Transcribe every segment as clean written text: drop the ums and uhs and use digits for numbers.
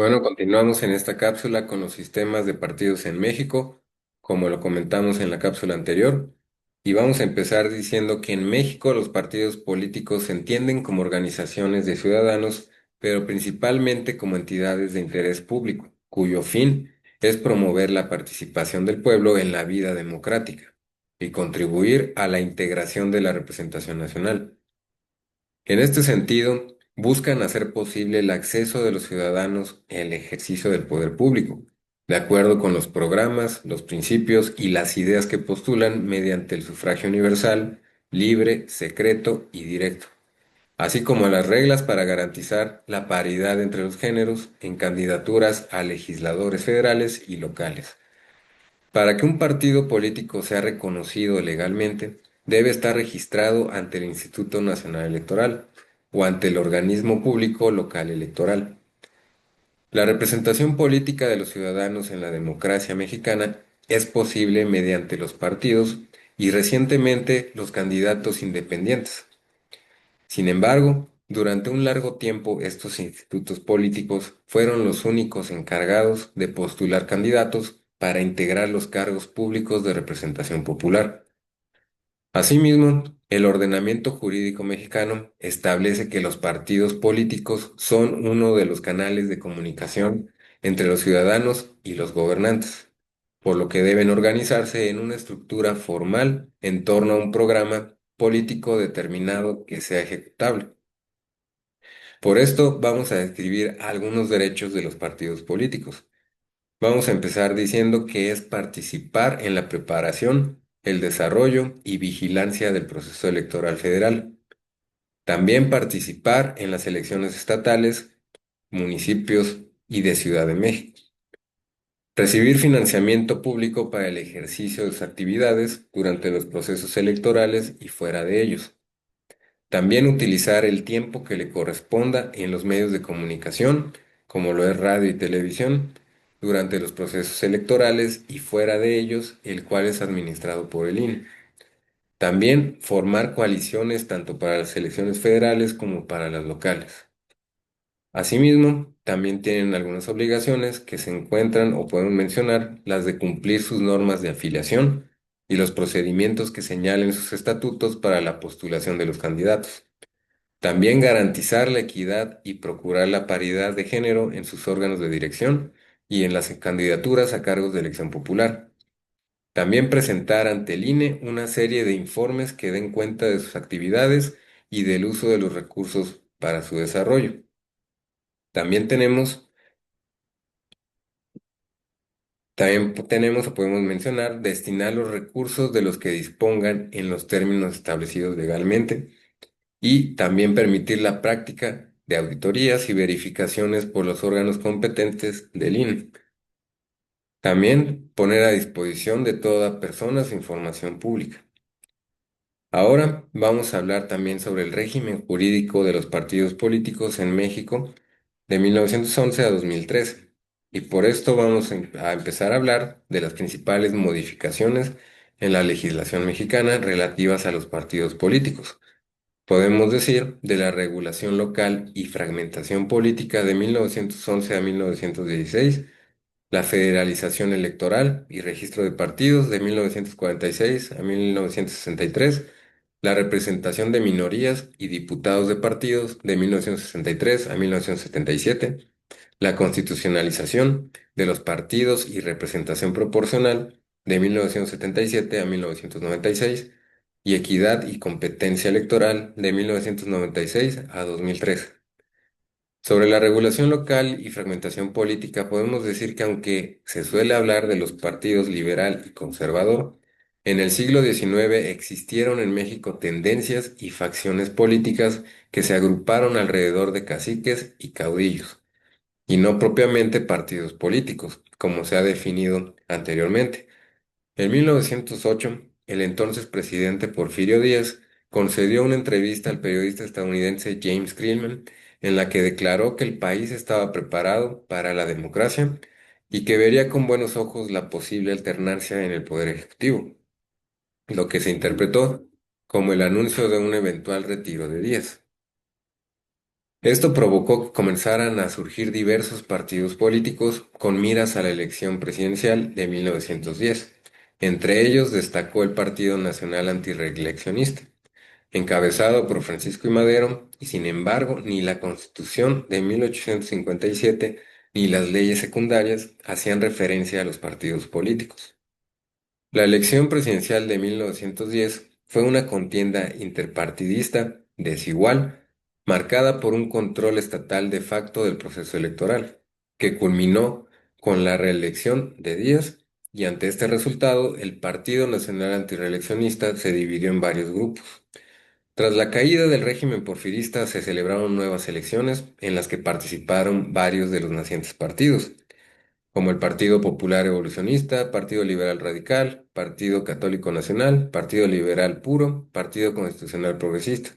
Bueno, continuamos en esta cápsula con los sistemas de partidos en México, como lo comentamos en la cápsula anterior, y vamos a empezar diciendo que en México los partidos políticos se entienden como organizaciones de ciudadanos, pero principalmente como entidades de interés público, cuyo fin es promover la participación del pueblo en la vida democrática y contribuir a la integración de la representación nacional. En este sentido, buscan hacer posible el acceso de los ciudadanos al ejercicio del poder público, de acuerdo con los programas, los principios y las ideas que postulan mediante el sufragio universal, libre, secreto y directo, así como las reglas para garantizar la paridad entre los géneros en candidaturas a legisladores federales y locales. Para que un partido político sea reconocido legalmente, debe estar registrado ante el Instituto Nacional Electoral o ante el organismo público local electoral. La representación política de los ciudadanos en la democracia mexicana es posible mediante los partidos y recientemente los candidatos independientes. Sin embargo, durante un largo tiempo estos institutos políticos fueron los únicos encargados de postular candidatos para integrar los cargos públicos de representación popular. Asimismo, el ordenamiento jurídico mexicano establece que los partidos políticos son uno de los canales de comunicación entre los ciudadanos y los gobernantes, por lo que deben organizarse en una estructura formal en torno a un programa político determinado que sea ejecutable. Por esto vamos a describir algunos derechos de los partidos políticos. Vamos a empezar diciendo que es participar en la preparación, el desarrollo y vigilancia del proceso electoral federal. También participar en las elecciones estatales, municipios y de Ciudad de México. Recibir financiamiento público para el ejercicio de sus actividades durante los procesos electorales y fuera de ellos. También utilizar el tiempo que le corresponda en los medios de comunicación, como lo es radio y televisión, durante los procesos electorales y fuera de ellos, el cual es administrado por el INE. También formar coaliciones tanto para las elecciones federales como para las locales. Asimismo, también tienen algunas obligaciones que se encuentran o podemos mencionar las de cumplir sus normas de afiliación y los procedimientos que señalen sus estatutos para la postulación de los candidatos. También garantizar la equidad y procurar la paridad de género en sus órganos de dirección y en las candidaturas a cargos de elección popular. También presentar ante el INE una serie de informes que den cuenta de sus actividades y del uso de los recursos para su desarrollo. También tenemos o podemos mencionar destinar los recursos de los que dispongan en los términos establecidos legalmente y también permitir la práctica de auditorías y verificaciones por los órganos competentes del INE. También poner a disposición de toda persona su información pública. Ahora vamos a hablar también sobre el régimen jurídico de los partidos políticos en México de 1911 a 2013. Y por esto vamos a empezar a hablar de las principales modificaciones en la legislación mexicana relativas a los partidos políticos. Podemos decir de la regulación local y fragmentación política de 1911 a 1916, la federalización electoral y registro de partidos de 1946 a 1963, la representación de minorías y diputados de partidos de 1963 a 1977, la constitucionalización de los partidos y representación proporcional de 1977 a 1996 y equidad y competencia electoral de 1996 a 2003. Sobre la regulación local y fragmentación política, podemos decir que aunque se suele hablar de los partidos liberal y conservador, en el siglo XIX existieron en México tendencias y facciones políticas que se agruparon alrededor de caciques y caudillos, y no propiamente partidos políticos, como se ha definido anteriormente. En 1908, el entonces presidente Porfirio Díaz concedió una entrevista al periodista estadounidense James Creelman, en la que declaró que el país estaba preparado para la democracia y que vería con buenos ojos la posible alternancia en el poder ejecutivo, lo que se interpretó como el anuncio de un eventual retiro de Díaz. Esto provocó que comenzaran a surgir diversos partidos políticos con miras a la elección presidencial de 1910. Entre ellos destacó el Partido Nacional Antirreeleccionista, encabezado por Francisco I. Madero, y sin embargo, ni la Constitución de 1857 ni las leyes secundarias hacían referencia a los partidos políticos. La elección presidencial de 1910 fue una contienda interpartidista desigual, marcada por un control estatal de facto del proceso electoral, que culminó con la reelección de Díaz, y ante este resultado, el Partido Nacional Antirreeleccionista se dividió en varios grupos. Tras la caída del régimen porfirista, se celebraron nuevas elecciones en las que participaron varios de los nacientes partidos, como el Partido Popular Evolucionista, Partido Liberal Radical, Partido Católico Nacional, Partido Liberal Puro, Partido Constitucional Progresista.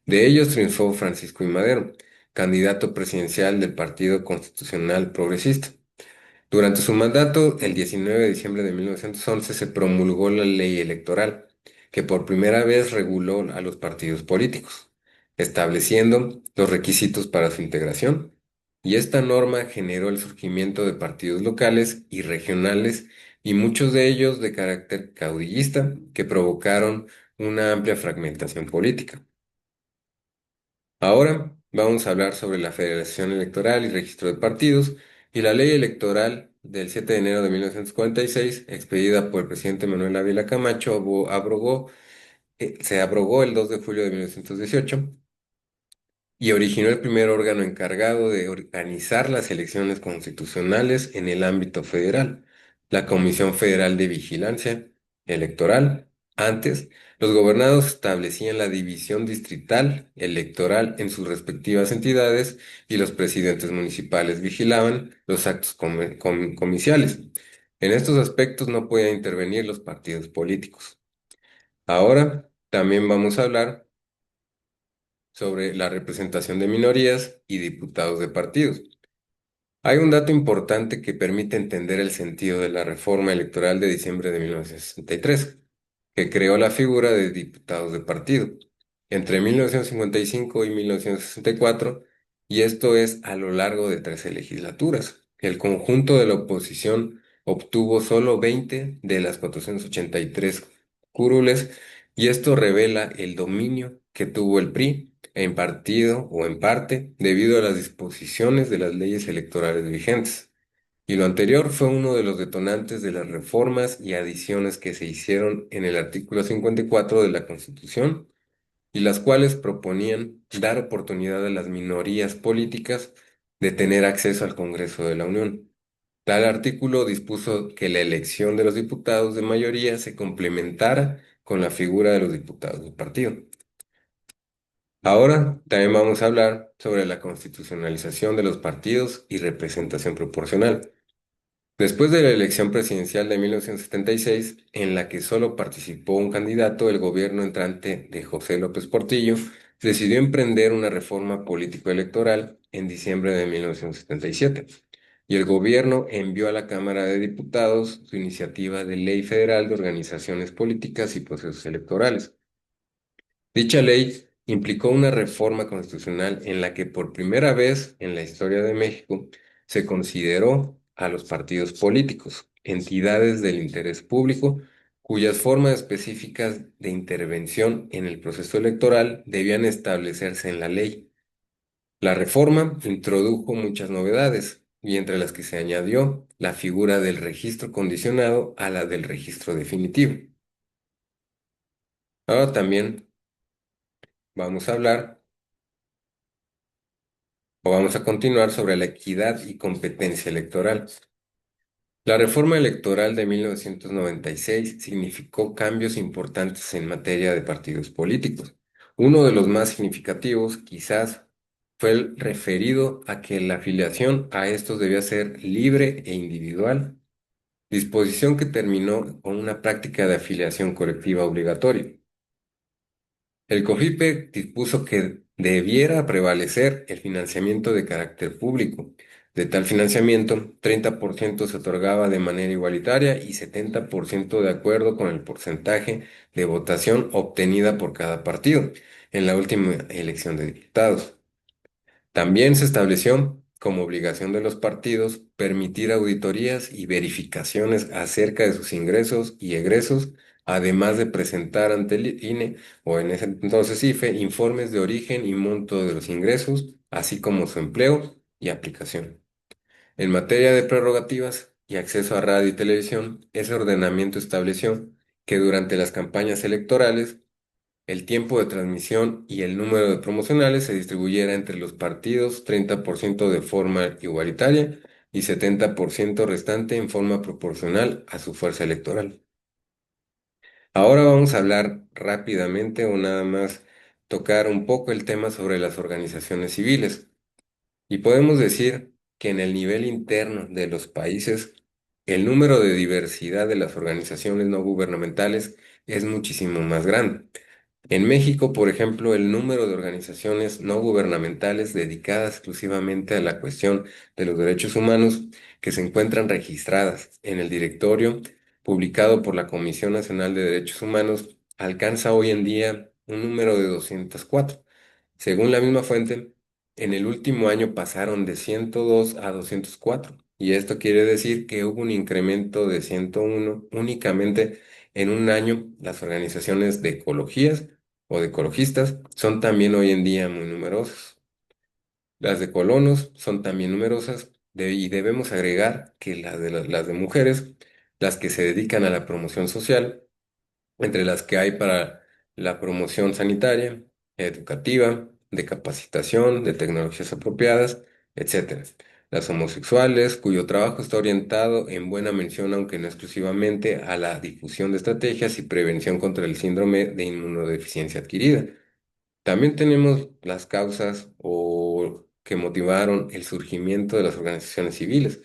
De ellos triunfó Francisco I. Madero, candidato presidencial del Partido Constitucional Progresista. Durante su mandato, el 19 de diciembre de 1911, se promulgó la ley electoral, que por primera vez reguló a los partidos políticos, estableciendo los requisitos para su integración, y esta norma generó el surgimiento de partidos locales y regionales, y muchos de ellos de carácter caudillista, que provocaron una amplia fragmentación política. Ahora vamos a hablar sobre la Federación Electoral y Registro de Partidos y la Ley Electoral del 7 de enero de 1946, expedida por el presidente Manuel Ávila Camacho, se abrogó el 2 de julio de 1918 y originó el primer órgano encargado de organizar las elecciones constitucionales en el ámbito federal, la Comisión Federal de Vigilancia Electoral. Antes, los gobernados establecían la división distrital electoral en sus respectivas entidades y los presidentes municipales vigilaban los actos comiciales. En estos aspectos no podían intervenir los partidos políticos. Ahora también vamos a hablar sobre la representación de minorías y diputados de partidos. Hay un dato importante que permite entender el sentido de la reforma electoral de diciembre de 1963, que creó la figura de diputados de partido entre 1955 y 1964, y esto es a lo largo de 13 legislaturas. El conjunto de la oposición obtuvo solo 20 de las 483 curules, y esto revela el dominio que tuvo el PRI en partido o en parte debido a las disposiciones de las leyes electorales vigentes. Y lo anterior fue uno de los detonantes de las reformas y adiciones que se hicieron en el artículo 54 de la Constitución, y las cuales proponían dar oportunidad a las minorías políticas de tener acceso al Congreso de la Unión. Tal artículo dispuso que la elección de los diputados de mayoría se complementara con la figura de los diputados del partido. Ahora también vamos a hablar sobre la constitucionalización de los partidos y representación proporcional. Después de la elección presidencial de 1976, en la que solo participó un candidato, el gobierno entrante de José López Portillo decidió emprender una reforma político-electoral en diciembre de 1977, y el gobierno envió a la Cámara de Diputados su iniciativa de Ley Federal de Organizaciones Políticas y Procesos Electorales. Dicha ley implicó una reforma constitucional en la que por primera vez en la historia de México se consideró a los partidos políticos, entidades del interés público, cuyas formas específicas de intervención en el proceso electoral debían establecerse en la ley. La reforma introdujo muchas novedades, y entre las que se añadió la figura del registro condicionado a la del registro definitivo. Ahora también vamos a hablar vamos a continuar sobre la equidad y competencia electoral. La reforma electoral de 1996 significó cambios importantes en materia de partidos políticos. Uno de los más significativos, quizás, fue el referido a que la afiliación a estos debía ser libre e individual, disposición que terminó con una práctica de afiliación colectiva obligatoria. El COFIPE dispuso que debiera prevalecer el financiamiento de carácter público. De tal financiamiento, 30% se otorgaba de manera igualitaria y 70% de acuerdo con el porcentaje de votación obtenida por cada partido en la última elección de diputados. También se estableció como obligación de los partidos permitir auditorías y verificaciones acerca de sus ingresos y egresos, además de presentar ante el INE o en ese entonces IFE informes de origen y monto de los ingresos, así como su empleo y aplicación. En materia de prerrogativas y acceso a radio y televisión, ese ordenamiento estableció que durante las campañas electorales el tiempo de transmisión y el número de promocionales se distribuyera entre los partidos, 30% de forma igualitaria y 70% restante en forma proporcional a su fuerza electoral. Ahora vamos a hablar rápidamente o nada más tocar un poco el tema sobre las organizaciones civiles. Y podemos decir que en el nivel interno de los países, el número de diversidad de las organizaciones no gubernamentales es muchísimo más grande. En México, por ejemplo, el número de organizaciones no gubernamentales dedicadas exclusivamente a la cuestión de los derechos humanos que se encuentran registradas en el directorio publicado por la Comisión Nacional de Derechos Humanos alcanza hoy en día un número de 204. Según la misma fuente, en el último año pasaron de 102 a 204, y esto quiere decir que hubo un incremento de 101 únicamente en un año. Las organizaciones de ecologías o de ecologistas son también hoy en día muy numerosas. Las de colonos son también numerosas y debemos agregar que las de mujeres, las que se dedican a la promoción social, entre las que hay para la promoción sanitaria, educativa, de capacitación, de tecnologías apropiadas, etcétera. Las homosexuales, cuyo trabajo está orientado en buena mención, aunque no exclusivamente, a la difusión de estrategias y prevención contra el síndrome de inmunodeficiencia adquirida. También tenemos las causas o que motivaron el surgimiento de las organizaciones civiles.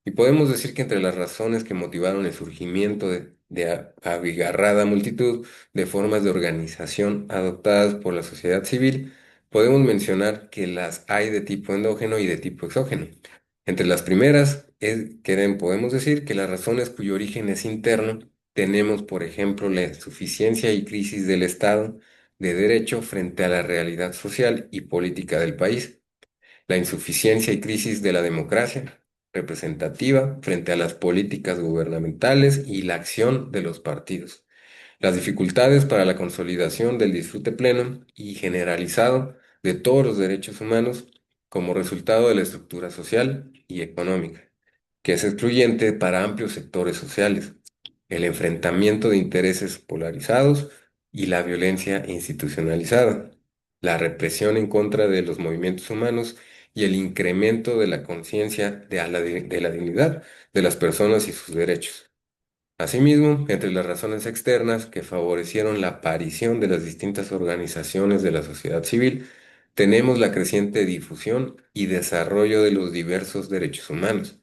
Y podemos decir que entre las razones que motivaron el surgimiento de abigarrada multitud de formas de organización adoptadas por la sociedad civil, podemos mencionar que las hay de tipo endógeno y de tipo exógeno. Entre las primeras, podemos decir que las razones cuyo origen es interno, tenemos, por ejemplo, la insuficiencia y crisis del Estado de Derecho frente a la realidad social y política del país, la insuficiencia y crisis de la democracia representativa frente a las políticas gubernamentales y la acción de los partidos, las dificultades para la consolidación del disfrute pleno y generalizado de todos los derechos humanos como resultado de la estructura social y económica, que es excluyente para amplios sectores sociales, el enfrentamiento de intereses polarizados y la violencia institucionalizada, la represión en contra de los movimientos humanos y el incremento de la conciencia de la dignidad de las personas y sus derechos. Asimismo, entre las razones externas que favorecieron la aparición de las distintas organizaciones de la sociedad civil, tenemos la creciente difusión y desarrollo de los diversos derechos humanos,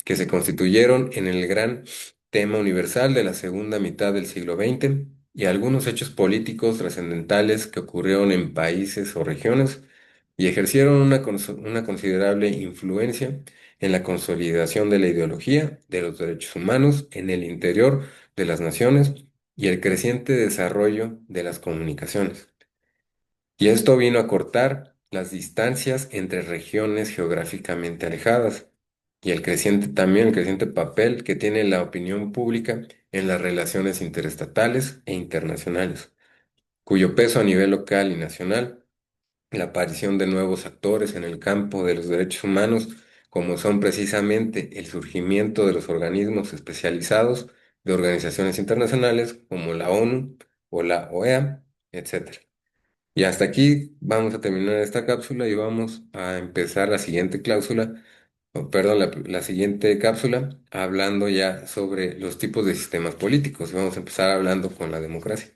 que se constituyeron en el gran tema universal de la segunda mitad del siglo XX, y algunos hechos políticos trascendentales que ocurrieron en países o regiones y ejercieron una considerable influencia en la consolidación de la ideología de los derechos humanos en el interior de las naciones y el creciente desarrollo de las comunicaciones. Y esto vino a cortar las distancias entre regiones geográficamente alejadas y el creciente papel que tiene la opinión pública en las relaciones interestatales e internacionales, cuyo peso a nivel local y nacional, la aparición de nuevos actores en el campo de los derechos humanos, como son precisamente el surgimiento de los organismos especializados de organizaciones internacionales como la ONU o la OEA, etcétera. Y hasta aquí vamos a terminar esta cápsula y vamos a empezar la siguiente cláusula, perdón, la siguiente cápsula, hablando ya sobre los tipos de sistemas políticos. Vamos a empezar hablando con la democracia.